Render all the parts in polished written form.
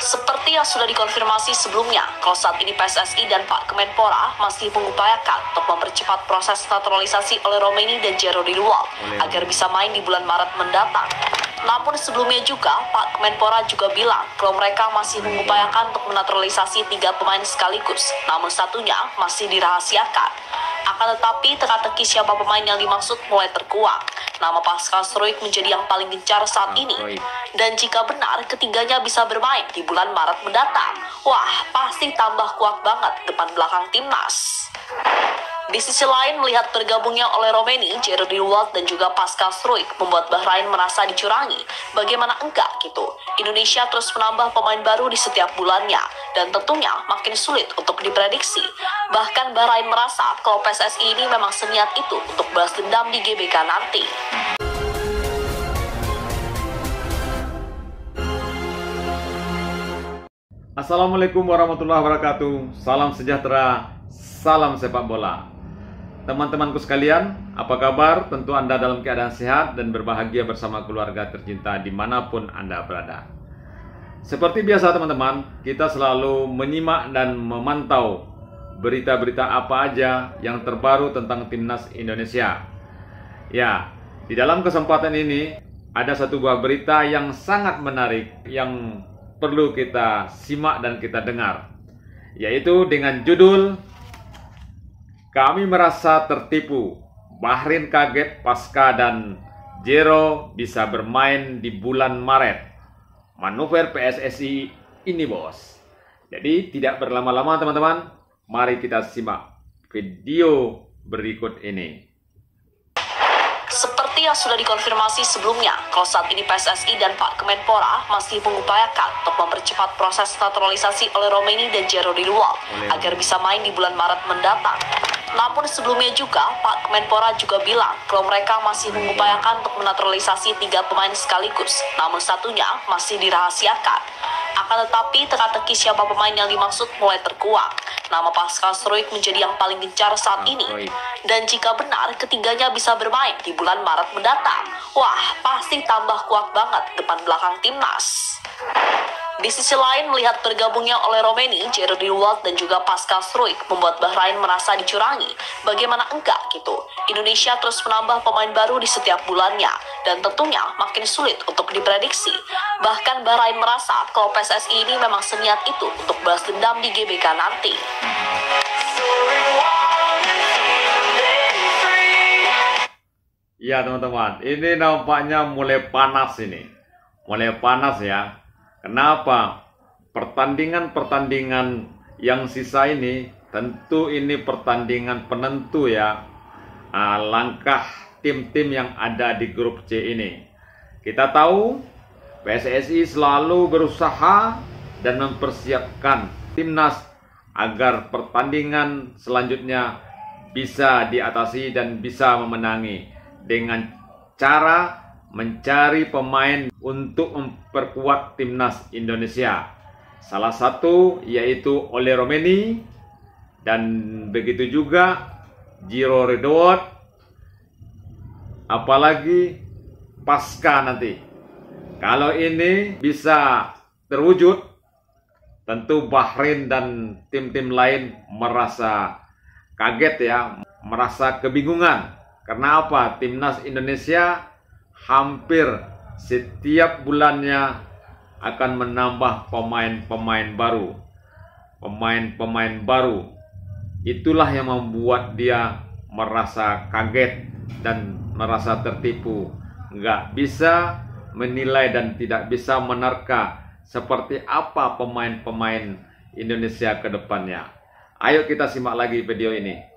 Seperti yang sudah dikonfirmasi sebelumnya, kalau saat ini PSSI dan Pak Kemenpora masih mengupayakan untuk mempercepat proses naturalisasi oleh Romeni dan Jero Ridwan agar bisa main di bulan Maret mendatang. Namun sebelumnya juga, Pak Kemenpora juga bilang kalau mereka masih mengupayakan untuk menaturalisasi 3 pemain sekaligus, namun satunya masih dirahasiakan. Akan tetapi teka-teki siapa pemain yang dimaksud mulai terkuak. Nama Pascal Struijk menjadi yang paling gencar saat ini. Dan jika benar ketiganya bisa bermain di bulan Maret mendatang, wah pasti tambah kuat banget depan belakang timnas. Di sisi lain, melihat bergabungnya oleh Romeni, Jero Ridwan dan juga Pascal Struijk membuat Bahrain merasa dicurangi. Bagaimana enggak gitu? Indonesia terus menambah pemain baru di setiap bulannya dan tentunya makin sulit untuk diprediksi. Bahkan Bahrain merasa kalau PSSI ini memang seniat itu untuk balas dendam di GBK nanti. Assalamualaikum warahmatullahi wabarakatuh. Salam sejahtera, salam sepak bola. Teman-temanku sekalian, apa kabar? Tentu Anda dalam keadaan sehat dan berbahagia bersama keluarga tercinta dimanapun Anda berada. Seperti biasa teman-teman, kita selalu menyimak dan memantau berita-berita apa aja yang terbaru tentang timnas Indonesia. Ya, di dalam kesempatan ini ada satu buah berita yang sangat menarik yang perlu kita simak dan kita dengar, yaitu dengan judul "Kami merasa tertipu, Bahrain kaget pasca dan Jero bisa bermain di bulan Maret. Manuver PSSI ini bos." Jadi tidak berlama-lama teman-teman, mari kita simak video berikut ini. Seperti yang sudah dikonfirmasi sebelumnya, kalau saat ini PSSI dan Pak Kemenpora masih mengupayakan untuk mempercepat proses naturalisasi oleh Romeni dan Jero Ridwan agar bisa main di bulan Maret mendatang. Namun sebelumnya juga, Pak Kemenpora juga bilang kalau mereka masih mengupayakan untuk menaturalisasi 3 pemain sekaligus, namun satunya masih dirahasiakan. Akan tetapi teka-teki siapa pemain yang dimaksud mulai terkuak. Nama Pascal Struijk menjadi yang paling gencar saat ini. Dan jika benar ketiganya bisa bermain di bulan Maret mendatang, wah pasti tambah kuat banget depan belakang timnas. Di sisi lain, melihat bergabungnya oleh Romeni, Jero Ridwan dan juga Pascal Struijk membuat Bahrain merasa dicurangi. Bagaimana enggak gitu? Indonesia terus menambah pemain baru di setiap bulannya dan tentunya makin sulit untuk diprediksi. Bahkan Bahrain merasa kalau PSSI ini memang seniat itu untuk balas dendam di GBK nanti. Ya teman-teman, ini nampaknya mulai panas ini. Mulai panas ya. Kenapa? Pertandingan-pertandingan yang sisa ini tentu ini pertandingan penentu ya, langkah tim-tim yang ada di grup C ini. Kita tahu PSSI selalu berusaha dan mempersiapkan timnas agar pertandingan selanjutnya bisa diatasi dan bisa memenangi dengan cara mencari pemain untuk memperkuat timnas Indonesia. Salah satu yaitu oleh Romeni dan begitu juga Jero Ridwan, apalagi pasca nanti. Kalau ini bisa terwujud, tentu Bahrain dan tim-tim lain merasa kaget ya, merasa kebingungan. Karena apa? Timnas Indonesia hampir setiap bulannya akan menambah pemain-pemain baru. Pemain-pemain baru. Itulah yang membuat dia merasa kaget dan merasa tertipu. Nggak bisa menilai dan tidak bisa menerka seperti apa pemain-pemain Indonesia ke depannya. Ayo kita simak lagi video ini.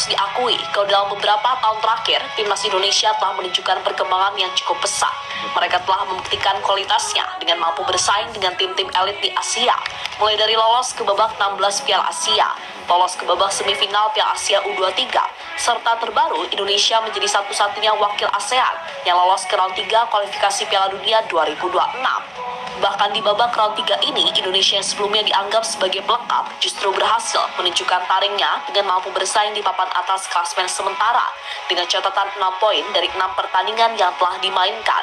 Diakui kalau dalam beberapa tahun terakhir timnas Indonesia telah menunjukkan perkembangan yang cukup pesat. Mereka telah membuktikan kualitasnya dengan mampu bersaing dengan tim-tim elit di Asia, mulai dari lolos ke babak 16 Piala Asia, lolos ke babak semifinal Piala Asia U23, serta terbaru Indonesia menjadi satu-satunya wakil ASEAN yang lolos ke round 3 kualifikasi Piala Dunia 2026. Bahkan di babak round 3 ini, Indonesia yang sebelumnya dianggap sebagai pelengkap justru berhasil menunjukkan taringnya dengan mampu bersaing di papan atas klasemen sementara dengan catatan 6 poin dari 6 pertandingan yang telah dimainkan.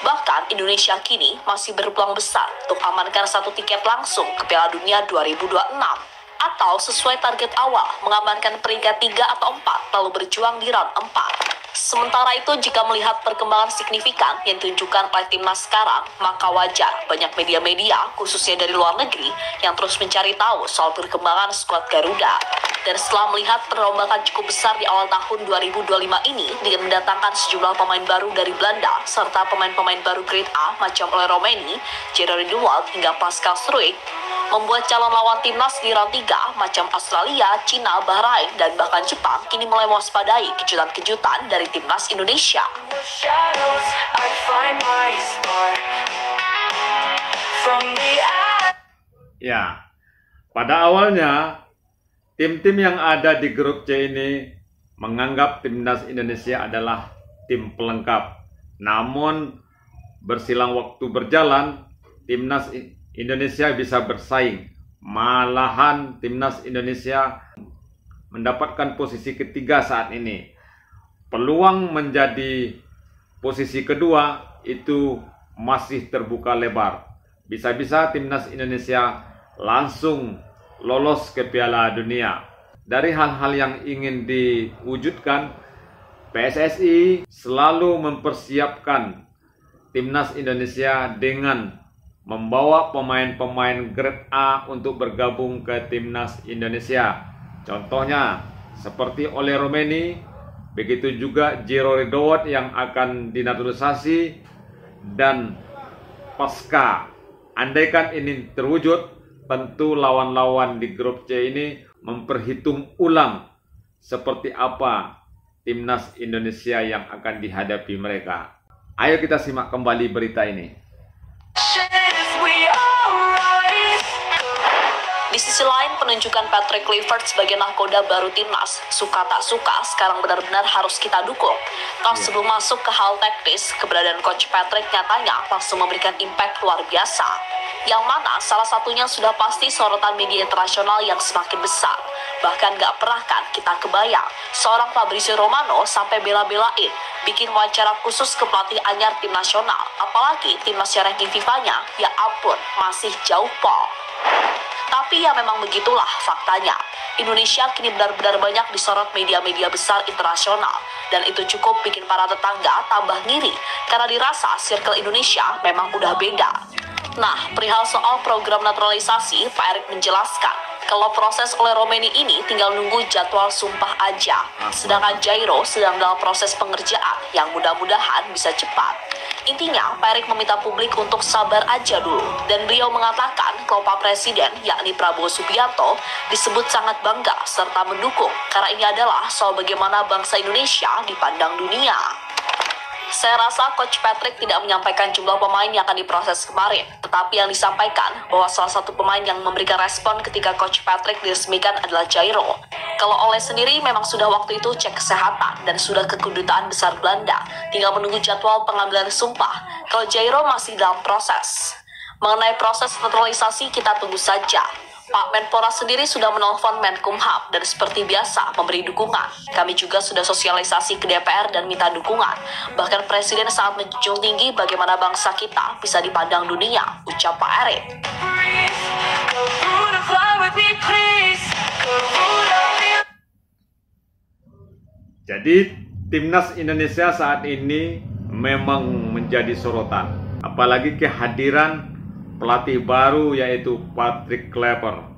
Bahkan Indonesia kini masih berpeluang besar untuk amankan 1 tiket langsung ke Piala Dunia 2026. Atau sesuai target awal, mengamankan peringkat 3 atau 4 lalu berjuang di round 4. Sementara itu, jika melihat perkembangan signifikan yang ditunjukkan oleh timnas sekarang, maka wajar banyak media-media, khususnya dari luar negeri, yang terus mencari tahu soal perkembangan skuad Garuda. Dan setelah melihat perombakan cukup besar di awal tahun 2025 ini dengan mendatangkan sejumlah pemain baru dari Belanda, serta pemain-pemain baru grade A macam Ole Romaini, Jerry de Waal, hingga Pascal Struijk, membuat calon lawan timnas di round 3 macam Australia, Cina, Bahrain, dan bahkan Jepang kini mulai mewaspadai kejutan-kejutan dari timnas Indonesia. Ya, pada awalnya tim-tim yang ada di grup C ini menganggap timnas Indonesia adalah tim pelengkap. Namun bersilang waktu berjalan, timnas Indonesia bisa bersaing. Malahan timnas Indonesia mendapatkan posisi ketiga saat ini. Peluang menjadi posisi kedua itu masih terbuka lebar. Bisa-bisa timnas Indonesia langsung lolos ke Piala Dunia. Dari hal-hal yang ingin diwujudkan, PSSI selalu mempersiapkan timnas Indonesia dengan membawa pemain-pemain grade A untuk bergabung ke timnas Indonesia. Contohnya seperti Ole Romaini, begitu juga Jerry de Waal yang akan dinaturalisasi, dan pasca andaikan ini terwujud, tentu lawan-lawan di grup C ini memperhitung ulang seperti apa timnas Indonesia yang akan dihadapi mereka. Ayo kita simak kembali berita ini. Di sisi lain, penunjukan Patrick Kluivert sebagai nahkoda baru timnas, suka tak suka, sekarang benar-benar harus kita dukung. Sebelum masuk ke hal teknis, keberadaan Coach Patrick nyatanya langsung memberikan impact luar biasa. Yang mana salah satunya sudah pasti sorotan media internasional yang semakin besar. Bahkan gak pernah kan kita kebayang, seorang Fabrizio Romano sampai bela-belain bikin wawancara khusus ke pelatih anyar tim nasional. Apalagi timnas yang ranking FIFA-nya, ya ampun, masih jauh pol. Tapi ya memang begitulah faktanya. Indonesia kini benar-benar banyak disorot media-media besar internasional. Dan itu cukup bikin para tetangga tambah ngiri. Karena dirasa circle Indonesia memang udah beda. Nah, perihal soal program naturalisasi, Pak Erick menjelaskan kalau proses Ole Romaini ini tinggal nunggu jadwal sumpah aja. Sedangkan Jairo sedang dalam proses pengerjaan yang mudah-mudahan bisa cepat. Intinya, Pak Erick meminta publik untuk sabar aja dulu. Dan beliau mengatakan kalau Pak Presiden, yakni Prabowo Subianto, disebut sangat bangga serta mendukung. Karena ini adalah soal bagaimana bangsa Indonesia dipandang dunia. Saya rasa Coach Patrick tidak menyampaikan jumlah pemain yang akan diproses kemarin. Tetapi yang disampaikan bahwa salah satu pemain yang memberikan respon ketika Coach Patrick diresmikan adalah Jairo. Kalau Ole sendiri memang sudah waktu itu cek kesehatan dan sudah ke kedutaan besar Belanda. Tinggal menunggu jadwal pengambilan sumpah. Kalau Jairo masih dalam proses. Mengenai proses naturalisasi kita tunggu saja. Pak Menpora sendiri sudah menelpon Menkumham dan seperti biasa memberi dukungan. Kami juga sudah sosialisasi ke DPR dan minta dukungan. Bahkan Presiden sangat menjunjung tinggi bagaimana bangsa kita bisa dipandang dunia, ucap Pak Erick. Jadi timnas Indonesia saat ini memang menjadi sorotan. Apalagi kehadiran pelatih baru yaitu Patrick Kluivert.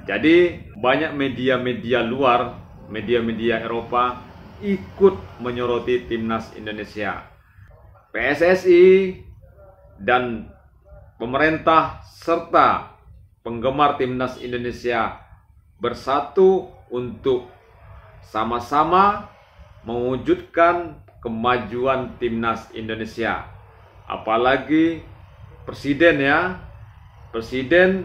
Jadi banyak media-media luar, media-media Eropa ikut menyoroti timnas Indonesia. PSSI dan pemerintah serta penggemar timnas Indonesia bersatu untuk sama-sama mewujudkan kemajuan timnas Indonesia. Apalagi Presiden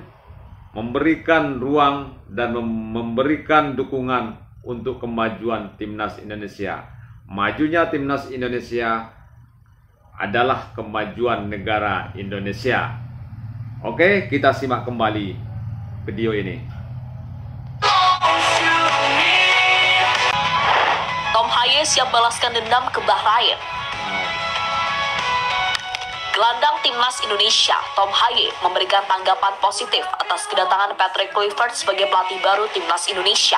memberikan ruang dan memberikan dukungan untuk kemajuan timnas Indonesia. Majunya timnas Indonesia adalah kemajuan negara Indonesia. Oke, kita simak kembali video ini. Tom Haye siap balaskan dendam ke Bahrain. Gelandang timnas Indonesia, Tom Haye, memberikan tanggapan positif atas kedatangan Patrick Kluivert sebagai pelatih baru timnas Indonesia.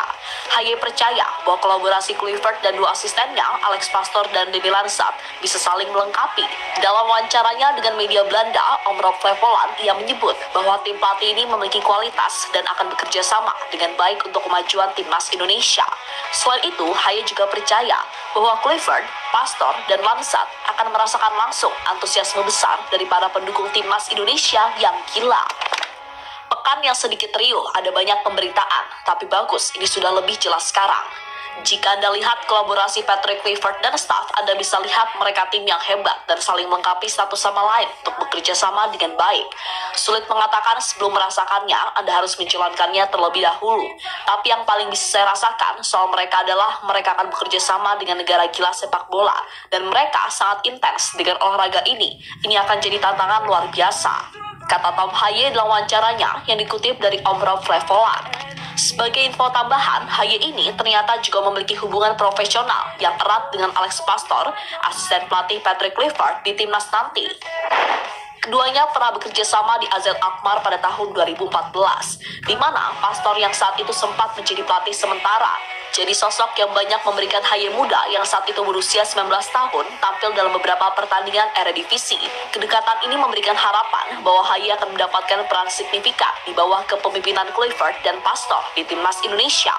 Haye percaya bahwa kolaborasi Kluivert dan dua asistennya, Alex Pastoor dan Denny Lansat, bisa saling melengkapi. Dalam wawancaranya dengan media Belanda, Omroep Flevoland, ia menyebut bahwa tim pelatih ini memiliki kualitas dan akan bekerja sama dengan baik untuk kemajuan timnas Indonesia. Selain itu, Haye juga percaya bahwa Kluivert, Pastoor, dan Lansat akan merasakan langsung antusiasme besar dari para pendukung timnas Indonesia yang gila. Pekan yang sedikit riuh, ada banyak pemberitaan, tapi bagus, ini sudah lebih jelas sekarang. Jika Anda lihat kolaborasi Patrick Kluivert dan staff, Anda bisa lihat mereka tim yang hebat dan saling melengkapi satu sama lain untuk bekerja sama dengan baik. Sulit mengatakan sebelum merasakannya, Anda harus menjalankannya terlebih dahulu. Tapi yang paling bisa saya rasakan soal mereka adalah mereka akan bekerja sama dengan negara gila sepak bola. Dan mereka sangat intens dengan olahraga ini. Ini akan jadi tantangan luar biasa, kata Tom Haye dalam wawancaranya yang dikutip dari Omroep Flevoland. Sebagai info tambahan, Haye ini ternyata juga memiliki hubungan profesional yang erat dengan Alex Pastoor, asisten pelatih Patrick Kluivert di timnas nanti. Keduanya pernah bekerja sama di AZ Alkmaar pada tahun 2014, di mana Pastoor yang saat itu sempat menjadi pelatih sementara. Jadi sosok yang banyak memberikan Haye muda yang saat itu berusia 19 tahun tampil dalam beberapa pertandingan Eredivisie. Kedekatan ini memberikan harapan bahwa Haye akan mendapatkan peran signifikan di bawah kepemimpinan Kluivert dan Pastoor di timnas Indonesia.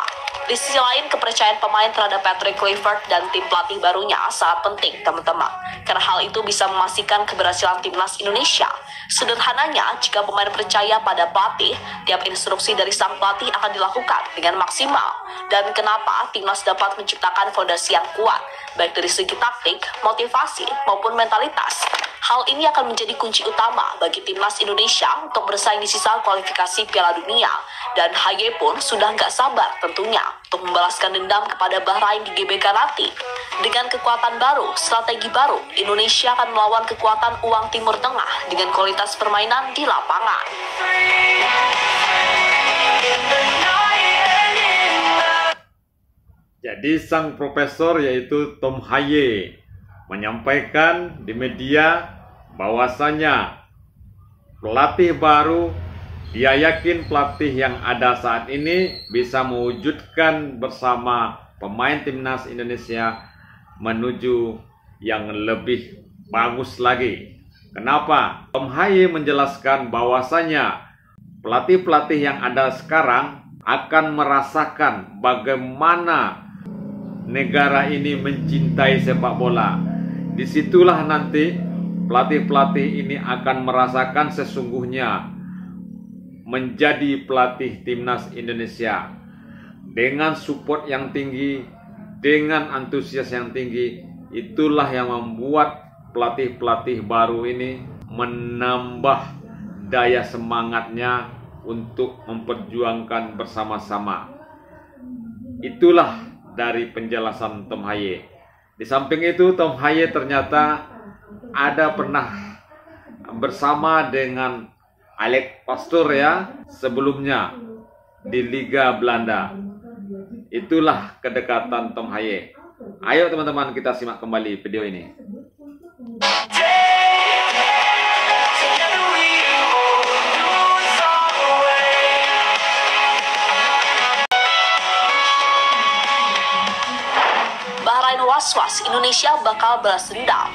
Di sisi lain, kepercayaan pemain terhadap Patrick Kluivert dan tim pelatih barunya sangat penting, teman-teman. Karena hal itu bisa memastikan keberhasilan timnas Indonesia. Sederhananya, jika pemain percaya pada pelatih, tiap instruksi dari sang pelatih akan dilakukan dengan maksimal. Dan kenapa timnas dapat menciptakan fondasi yang kuat, baik dari segi taktik, motivasi, maupun mentalitas. Hal ini akan menjadi kunci utama bagi timnas Indonesia untuk bersaing di sisa kualifikasi Piala Dunia. Dan Haye pun sudah nggak sabar tentunya untuk membalaskan dendam kepada Bahrain di GBK nanti. Dengan kekuatan baru, strategi baru, Indonesia akan melawan kekuatan uang Timur Tengah dengan kualitas permainan di lapangan. Jadi sang profesor yaitu Tom Haye menyampaikan di media bahwasanya pelatih baru, dia yakin pelatih yang ada saat ini bisa mewujudkan bersama pemain timnas Indonesia menuju yang lebih bagus lagi. Kenapa? Tom Haye menjelaskan bahwasanya pelatih-pelatih yang ada sekarang akan merasakan bagaimana negara ini mencintai sepak bola. Disitulah nanti pelatih-pelatih ini akan merasakan sesungguhnya menjadi pelatih timnas Indonesia. Dengan support yang tinggi, dengan antusias yang tinggi, itulah yang membuat pelatih-pelatih baru ini menambah daya semangatnya untuk memperjuangkan bersama-sama. Itulah dari penjelasan Tom Haye. Di samping itu, Tom Haye ternyata ada pernah bersama dengan Alex Pastoor ya sebelumnya di Liga Belanda. Itulah kedekatan Tom Haye. Ayo teman-teman, kita simak kembali video ini. Bahrain was-was, Indonesia bakal balas dendam.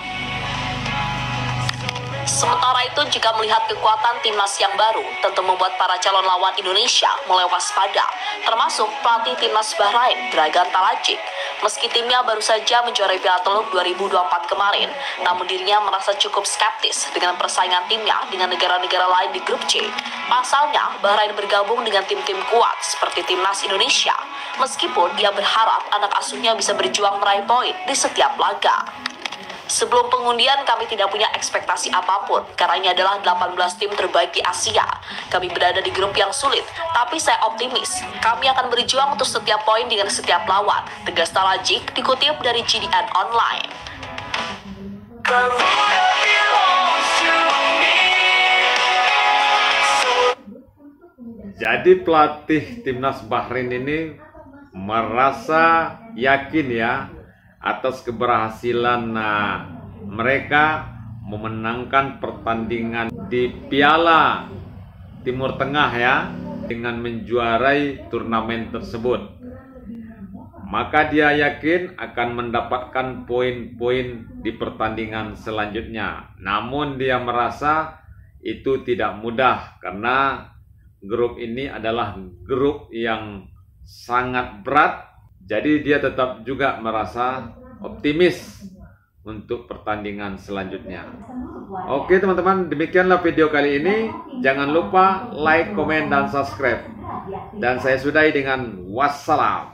Sementara itu, jika melihat kekuatan timnas yang baru, tentu membuat para calon lawan Indonesia mulai waspada, termasuk pelatih timnas Bahrain, Dragan Talajic. Meski timnya baru saja menjuarai Piala Teluk 2024 kemarin, namun dirinya merasa cukup skeptis dengan persaingan timnya dengan negara-negara lain di grup C. Pasalnya, Bahrain bergabung dengan tim-tim kuat seperti timnas Indonesia, meskipun ia berharap anak asuhnya bisa berjuang meraih poin di setiap laga. Sebelum pengundian, kami tidak punya ekspektasi apapun, karena ini adalah 18 tim terbaik di Asia. Kami berada di grup yang sulit, tapi saya optimis. Kami akan berjuang untuk setiap poin dengan setiap lawan, tegas Talajic, dikutip dari GDN Online. Jadi pelatih timnas Bahrain ini merasa yakin ya atas keberhasilan mereka memenangkan pertandingan di Piala Timur Tengah ya, dengan menjuarai turnamen tersebut. Maka dia yakin akan mendapatkan poin-poin di pertandingan selanjutnya. Namun dia merasa itu tidak mudah karena grup ini adalah grup yang sangat berat. Jadi dia tetap juga merasa optimis untuk pertandingan selanjutnya. Oke teman-teman, demikianlah video kali ini. Jangan lupa like, komen, dan subscribe. Dan saya sudahi dengan wassalam.